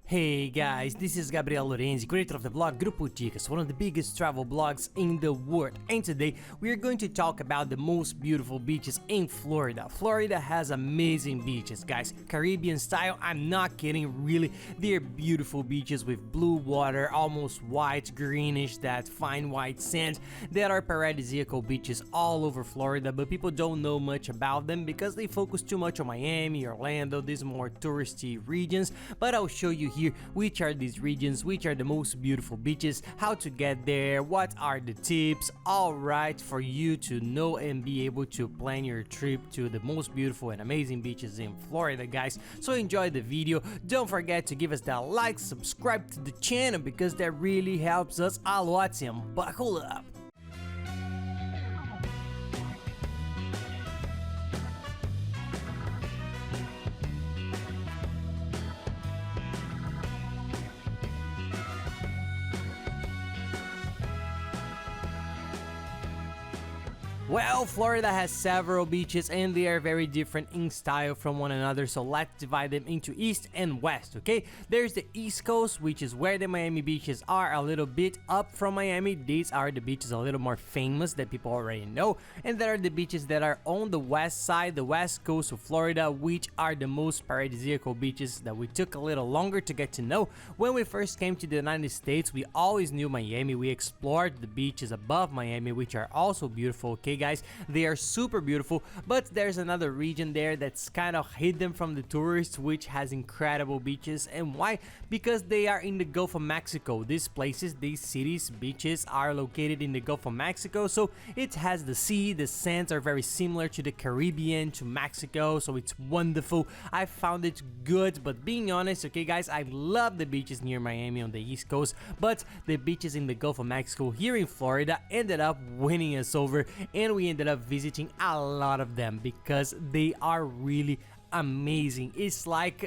Hey guys, this is Gabriel Lorenzi, creator of the blog Grupo Dicas, one of the biggest travel blogs in the world, and today we are going to talk about the most beautiful beaches in Florida. Florida has amazing beaches, guys, Caribbean style, I'm not kidding, really, they're beautiful beaches with blue water, almost white, greenish, that fine white sand. There are paradisiacal beaches all over Florida, but people don't know much about them because they focus too much on Miami, Orlando, these more touristy regions, but I'll show you here which are these regions, which are the most beautiful beaches, how to get there, what are the tips, alright, for you to know and be able to plan your trip to the most beautiful and amazing beaches in Florida, guys. So enjoy the video, don't forget to give us that like, subscribe to the channel because that really helps us a lot, and buckle up. Well, Florida has several beaches and they are very different in style from one another, so let's divide them into east and west, okay? There's the east coast, which is where the Miami beaches are, a little bit up from Miami. These are the beaches a little more famous that people already know, and there are the beaches that are on the west side, the west coast of Florida, which are the most paradisiacal beaches that we took a little longer to get to know. When we first came to the United States, we always knew Miami. We explored the beaches above Miami, which are also beautiful, okay guys, they are super beautiful, but there's another region there that's kind of hidden from the tourists, which has incredible beaches. And why? Because they are in the Gulf of Mexico. These places, these cities, beaches are located in the Gulf of Mexico, so it has the sea, the sands are very similar to the Caribbean, to Mexico, so it's wonderful. I found it good, but being honest, okay guys, I love the beaches near Miami on the east coast, but the beaches in the Gulf of Mexico here in Florida ended up winning us over, and we ended up visiting a lot of them because they are really amazing. It's like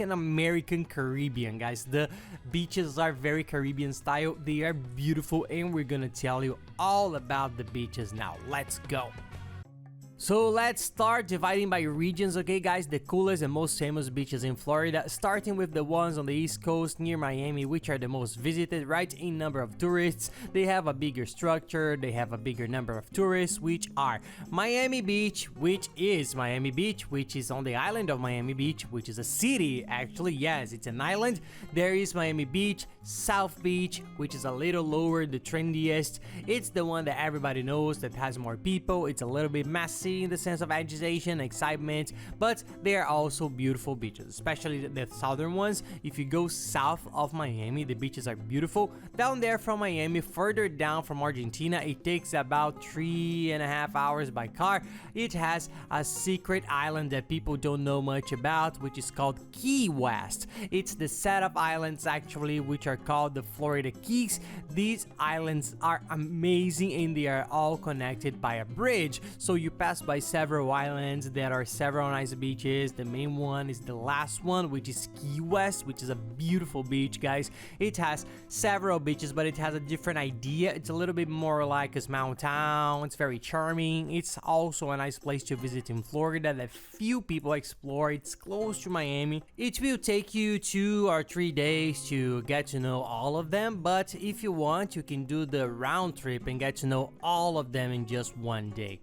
an American Caribbean, guys. The beaches are very Caribbean style, they are beautiful, and we're gonna tell you all about the beaches now. Let's go. So let's start dividing by regions, okay guys, the coolest and most famous beaches in Florida, starting with the ones on the east coast near Miami, which are the most visited, right, in number of tourists. They have a bigger structure, they have a bigger number of tourists, which are Miami Beach, which is on the island of Miami Beach, which is a city, actually, yes, it's an island. There is Miami Beach, South Beach, which is a little lower, the trendiest. It's the one that everybody knows, that has more people, it's a little bit messy in the sense of agitation, excitement, but they are also beautiful beaches, especially the southern ones. If you go south of Miami, the beaches are beautiful. Down there from Miami, further down from Argentina, it takes about 3.5 hours by car. It has a secret island that people don't know much about, which is called Key West. It's the set of islands actually which are called the Florida Keys. These islands are amazing and they are all connected by a bridge, so you pass by several islands. There are several nice beaches. The main one is the last one, which is Key West, which is a beautiful beach, guys. It has several beaches, but it has a different idea. It's a little bit more like a small town. It's very charming. It's also a nice place to visit in Florida that few people explore. It's close to Miami. It will take you 2 or 3 days to get to know all of them, but if you want, you can do the round trip and get to know all of them in just one day.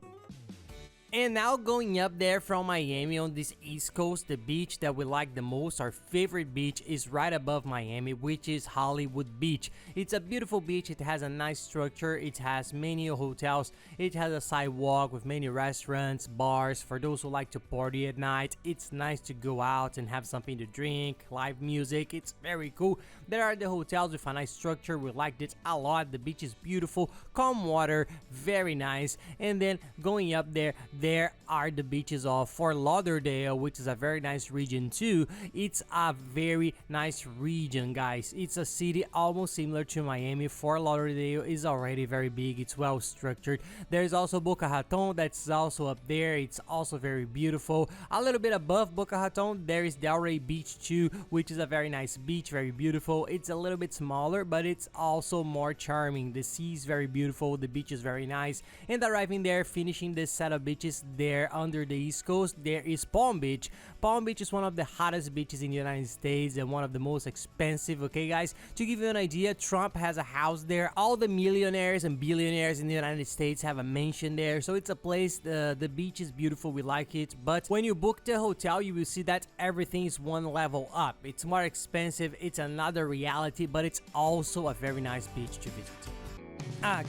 And now going up there from Miami on this east coast, the beach that we like the most, our favorite beach, is right above Miami, which is Hollywood Beach. It's a beautiful beach, it has a nice structure, it has many hotels, it has a sidewalk with many restaurants, bars, for those who like to party at night. It's nice to go out and have something to drink, live music, it's very cool. There are the hotels with a nice structure, we liked it a lot. The beach is beautiful, calm water, very nice. And then going up there are the beaches of Fort Lauderdale, which is a very nice region too. It's a very nice region, guys. It's a city almost similar to Miami. Fort Lauderdale is already very big, it's well structured. There's also Boca Raton that's also up there, it's also very beautiful. A little bit above Boca Raton there is DELRAY Beach too, which is a very nice beach, very beautiful. It's a little bit smaller, but it's also more charming. The sea is very beautiful, the beach is very nice, and arriving there, finishing this set of beaches, beaches there under the East Coast. There is Palm Beach. Palm Beach is one of the hottest beaches in the United States and one of the most expensive, okay guys? To give you an idea, Trump has a house there. All the millionaires and billionaires in the United States have a mansion there. So it's a place, the beach is beautiful, we like it. But when you book the hotel, you will see that everything is one level up. It's more expensive, it's another reality, but it's also a very nice beach to visit.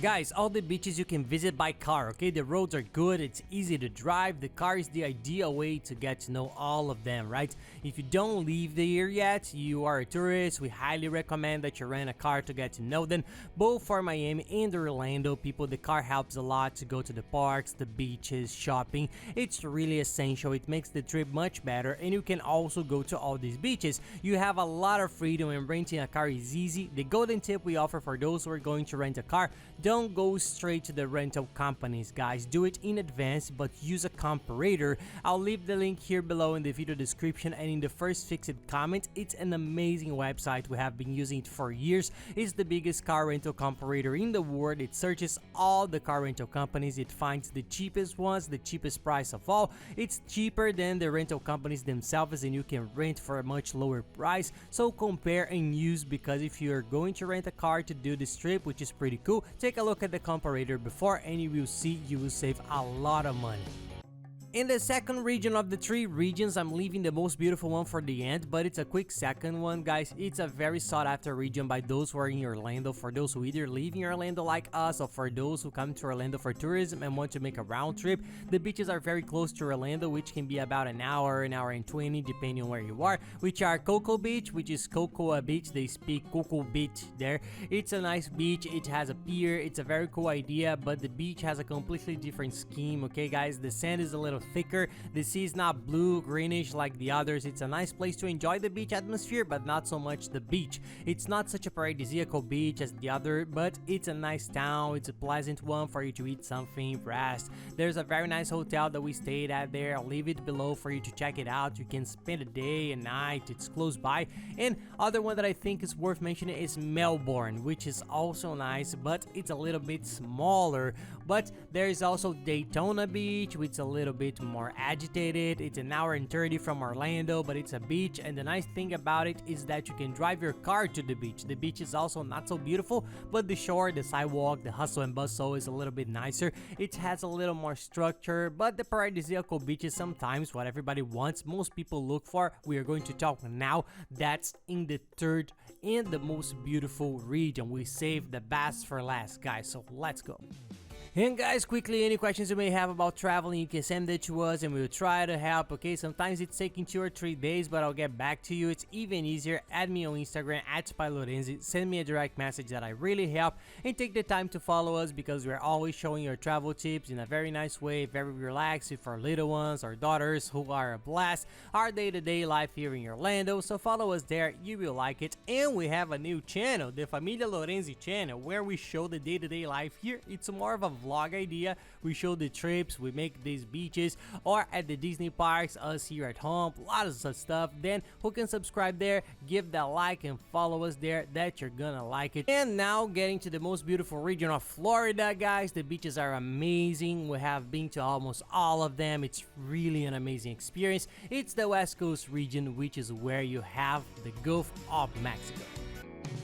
Guys, all the beaches you can visit by car, okay? The roads are good, it's easy to drive. The car is the ideal way to get to know all of them, right? If you don't live there yet, you are a tourist, we highly recommend that you rent a car to get to know them. Both for Miami and Orlando people, the car helps a lot to go to the parks, the beaches, shopping. It's really essential, it makes the trip much better, and you can also go to all these beaches. You have a lot of freedom and renting a car is easy. The golden tip we offer for those who are going to rent a car: don't go straight to the rental companies, guys. Do it in advance, but use a comparator. I'll leave the link here below in the video description and in the first fixed comment. It's an amazing website. We have been using it for years. It's the biggest car rental comparator in the world. It searches all the car rental companies. It finds the cheapest ones, the cheapest price of all. It's cheaper than the rental companies themselves, and you can rent for a much lower price. So compare and use, because if you're going to rent a car to do this trip, which is pretty cool, take a look at the comparator before, and you will see you will save a lot of money. In the second region of the 3 regions, I'm leaving the most beautiful one for the end, but it's a quick second one, guys. It's a very sought after region by those who are in Orlando, for those who either live in Orlando like us, or for those who come to Orlando for tourism and want to make a round trip. The beaches are very close to Orlando, which can be about an hour and 20 depending on where you are, which are COCO Beach, which is Cocoa Beach. They speak COCO Beach there. It's a nice beach, it has a pier, it's a very cool idea, but the beach has a completely different scheme, okay guys? The sand is a little thicker, the sea is not blue greenish like the others. It's a nice place to enjoy the beach atmosphere, but not so much the beach. It's not such a paradisiacal beach as the other, but it's a nice town. It's a pleasant one for you to eat something, rest. There's a very nice hotel that we stayed at there. I'll leave it below for you to check it out. You can spend a day and night, it's close by. And other one that I think is worth mentioning is Melbourne, which is also nice, but it's a little bit smaller. But there is also Daytona Beach, which is a little bit more agitated. It's an hour and 30 from Orlando, but it's a beach, and the nice thing about it is that you can drive your car to the beach. The beach is also not so beautiful, but the shore, the sidewalk, the hustle and bustle is a little bit nicer. It has a little more structure, but the paradisiacal beach is sometimes what everybody wants, most people look for. We are going to talk now. That's in the third and the most beautiful region. We saved the best for last, guys, so let's go. And guys, quickly, any questions you may have about traveling, you can send it to us and we'll try to help, okay? Sometimes it's taking 2 or 3 days, but I'll get back to you. It's even easier. Add me on Instagram @SpyLorenzi. Send me a direct message, that I really help, and take the time to follow us, because we're always showing your travel tips in a very nice way, very relaxed with our little ones, our daughters, who are a blast, our day-to-day life here in Orlando. So follow us there, you will like it. And we have a new channel, the Familia Lorenzi channel, where we show the day-to-day life here. It's more of a vlog idea. We show the trips, we make these beaches, or at the Disney parks, us here at home, a lot of such stuff. Then who can subscribe there, give that like and follow us there, that you're gonna like it. And now getting to the most beautiful region of Florida, guys. The beaches are amazing. We have been to almost all of them. It's really an amazing experience. It's the West Coast region, which is where you have the Gulf of Mexico.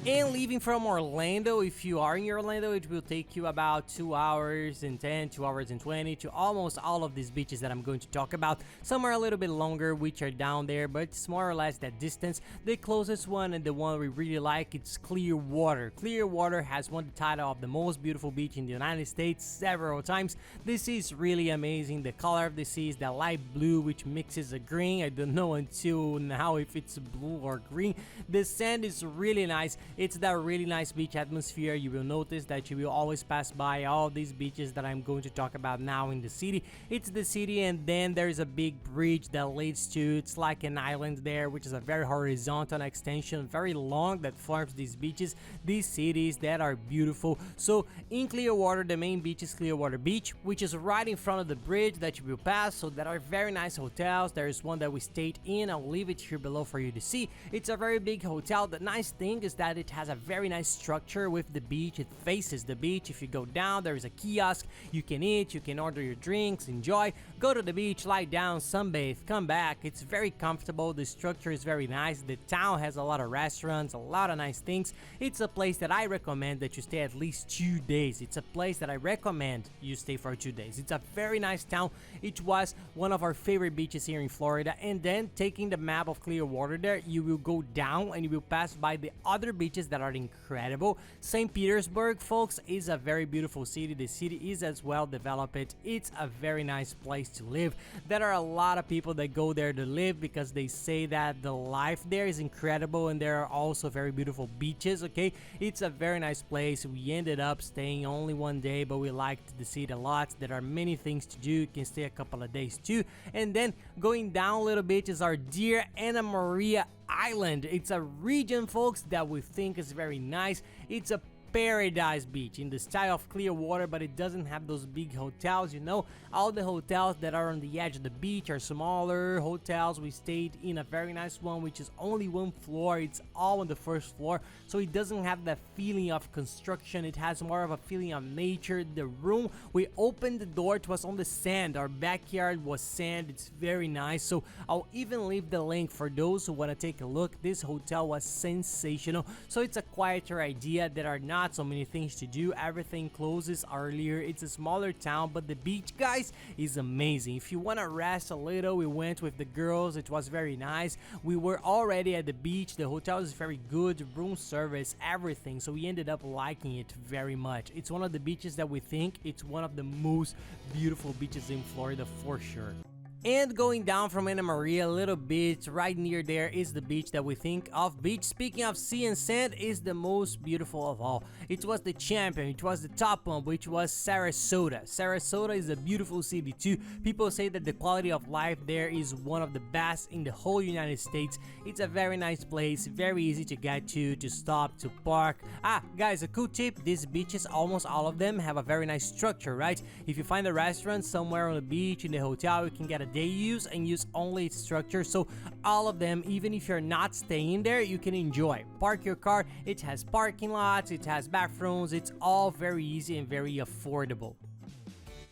And leaving from Orlando, if you are in Orlando, it will take you about 2 hours and 10, 2 hours and 20 to almost all of these beaches that I'm going to talk about. Some are a little bit longer, which are down there, but it's more or less that distance. The closest one, and the one we really like, it's Clearwater. Clearwater has won the title of the most beautiful beach in the United States several times. The sea is really amazing. The color of the sea is that light blue, which mixes a green. I don't know until now if it's blue or green. The sand is really nice. It's that really nice beach atmosphere. You will notice that you will always pass by all these beaches that I'm going to talk about now in the city. It's the city, and then there's a big bridge that leads to, it's like an island there, which is a very horizontal extension, very long, that forms these beaches, these cities that are beautiful. So in Clearwater, the main beach is Clearwater Beach, which is right in front of the bridge that you will pass. So there are very nice hotels. There's one that we stayed in. I'll leave it here below for you to see. It's a very big hotel. The nice thing is that that it has a very nice structure with the beach. It faces the beach. If you go down, there is a kiosk. You can eat, you can order your drinks, enjoy, go to the beach, lie down, sunbathe, come back. It's very comfortable. The structure is very nice. The town has a lot of restaurants, a lot of nice things. It's a place that I recommend that you stay at least 2 days. It's a place that I recommend you stay for 2 days. It's a very nice town. It was one of our favorite beaches here in Florida. And then taking the map of Clearwater there, you will go down and you will pass by the other beaches that are incredible. St. Petersburg, folks, is a very beautiful city. The city is as well developed. It's a very nice place to live. There are a lot of people that go there to live because they say that the life there is incredible, and there are also very beautiful beaches. Okay, it's a very nice place. We ended up staying only 1 day, but we liked the city a lot. There are many things to do. You can stay a couple of days too. And then going down a little bit is our dear Anna Maria Island. It's a region, folks, that we think is very nice. It's a paradise beach in the style of Clearwater, but it doesn't have those big hotels. You know, all the hotels that are on the edge of the beach are smaller hotels. We stayed in a very nice one, which is only 1 floor. It's all on the first floor, so it doesn't have that feeling of construction. It has more of a feeling of nature. The room, we opened the door, it was on the sand. Our backyard was sand. It's very nice, so I'll even leave the link for those who want to take a look. This hotel was sensational. So it's a quieter idea. There are not so many things to do. Everything closes earlier. It's a smaller town, but the beach, guys, is amazing. If you want to rest a little, we went with the girls. It was very nice. We were already at the beach. The hotel is very good, room service, everything, so we ended up liking it very much. It's one of the beaches that we think it's one of the most beautiful beaches in Florida for sure. And going down from Anna Maria a little bit, right near there is the beach that we think of. Beach, speaking of sea and sand, is the most beautiful of all. It was the champion, it was the top one, which was Sarasota. Sarasota is a beautiful city too. People say that the quality of life there is one of the best in the whole United States. It's a very nice place, very easy to get to stop, to park. Guys, a cool tip, these beaches, almost all of them have a very nice structure, right? If you find a restaurant somewhere on the beach, in the hotel, you can get a day use and use only its structure. So all of them, even if you're not staying there, you can enjoy. Park your car, it has parking lots, it has bathrooms, it's all very easy and very affordable.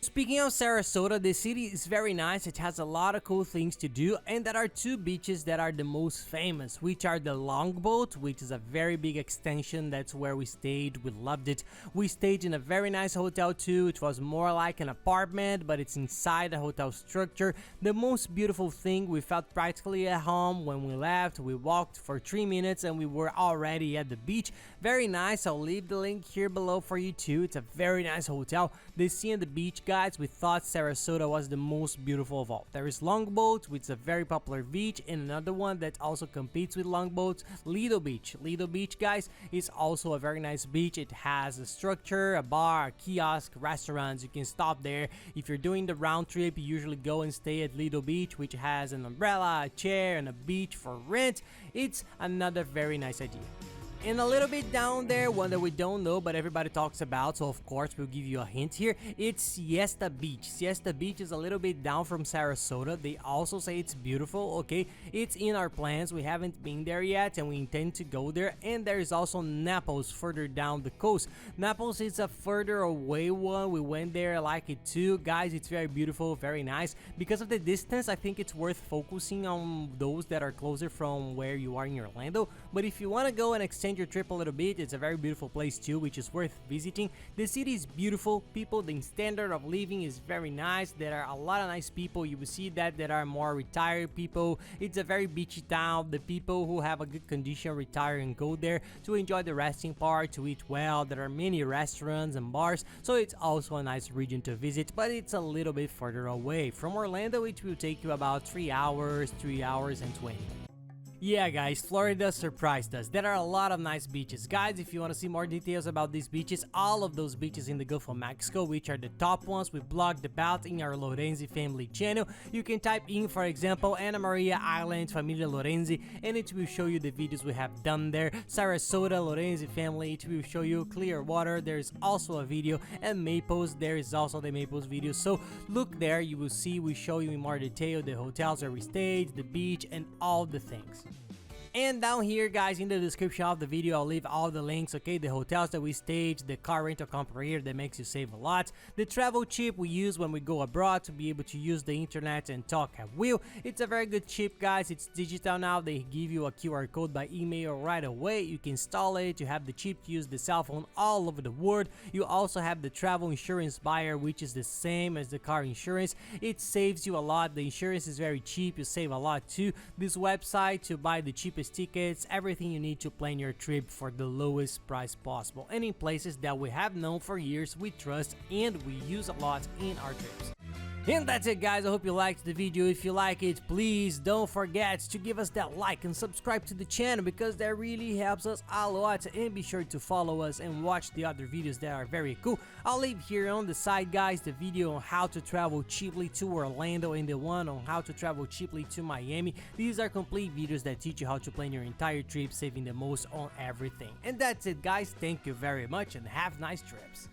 Speaking of Sarasota, the city is very nice. It has a lot of cool things to do, and there are 2 beaches that are the most famous, which are the Longboat, which is a very big extension. That's where we stayed. We loved it. We stayed in a very nice hotel too. It was more like an apartment, but it's inside a hotel structure. The most beautiful thing, we felt practically at home. When we left, we walked for 3 minutes and we were already at the beach. Very nice. I'll leave the link here below for you too. It's a very nice hotel. The sea and the beach, guys, we thought Sarasota was the most beautiful of all. There is Longboat, which is a very popular beach, and another one that also competes with Longboats, Lido Beach. Lido Beach, guys, is also a very nice beach. It has a structure, a bar, a kiosk, restaurants. You can stop there. If you're doing the round trip, you usually go and stay at Lido Beach, which has an umbrella, a chair, and a beach for rent. It's another very nice idea. And a little bit down there, one that we don't know but everybody talks about, so of course we'll give you a hint here, it's Siesta Beach. Siesta Beach is a little bit down from Sarasota. They also say it's beautiful, okay? It's in our plans. We haven't been there yet and we intend to go there. And there is also Naples further down the coast. Naples is a further away one. We went there, I like it too. Guys, it's very beautiful, very nice. Because of the distance, I think it's worth focusing on those that are closer from where you are in Orlando. But if you want to go and extend your trip a little bit, it's a very beautiful place too, which is worth visiting. The city is beautiful. People, the standard of living is very nice. There are a lot of nice people. You will see that there are more retired people. It's a very beachy town. The people who have a good condition retire and go there to enjoy the resting part, to eat well. There are many restaurants and bars, so it's also a nice region to visit, but it's a little bit further away from Orlando, which will take you about 3 hours and 20. Yeah guys, Florida surprised us. There are a lot of nice beaches. Guys, if you want to see more details about these beaches, all of those beaches in the Gulf of Mexico, which are the top ones we blogged about in our Lorenzi family channel, you can type in, for example, Anna Maria Island, Familia Lorenzi, and it will show you the videos we have done there. Sarasota, Lorenzi family, it will show you Clearwater, there's also a video, and Maples, there is also the Maples video. So look there, you will see we show you in more detail the hotels where we stayed, the beach, and all the things. And down here, guys, in the description of the video, I'll leave all the links, okay? The hotels that we stayed, the car rental comparator that makes you save a lot, the travel chip we use when we go abroad to be able to use the internet and talk at will. It's a very good chip, guys. It's digital now. They give you a QR code by email right away. You can install it. You have the chip to use the cell phone all over the world. You also have the travel insurance buyer, which is the same as the car insurance. It saves you a lot. The insurance is very cheap. You save a lot too. This website to buy the cheapest tickets, everything you need to plan your trip for the lowest price possible, and in places that we have known for years, we trust, and we use a lot in our trips. And that's it, guys. I hope you liked the video. If you like it, please don't forget to give us that like and subscribe to the channel, because that really helps us a lot. And be sure to follow us and watch the other videos that are very cool. I'll leave here on the side, guys, the video on how to travel cheaply to Orlando and the one on how to travel cheaply to Miami. These are complete videos that teach you how to plan your entire trip, saving the most on everything. And that's it, guys. Thank you very much and have nice trips.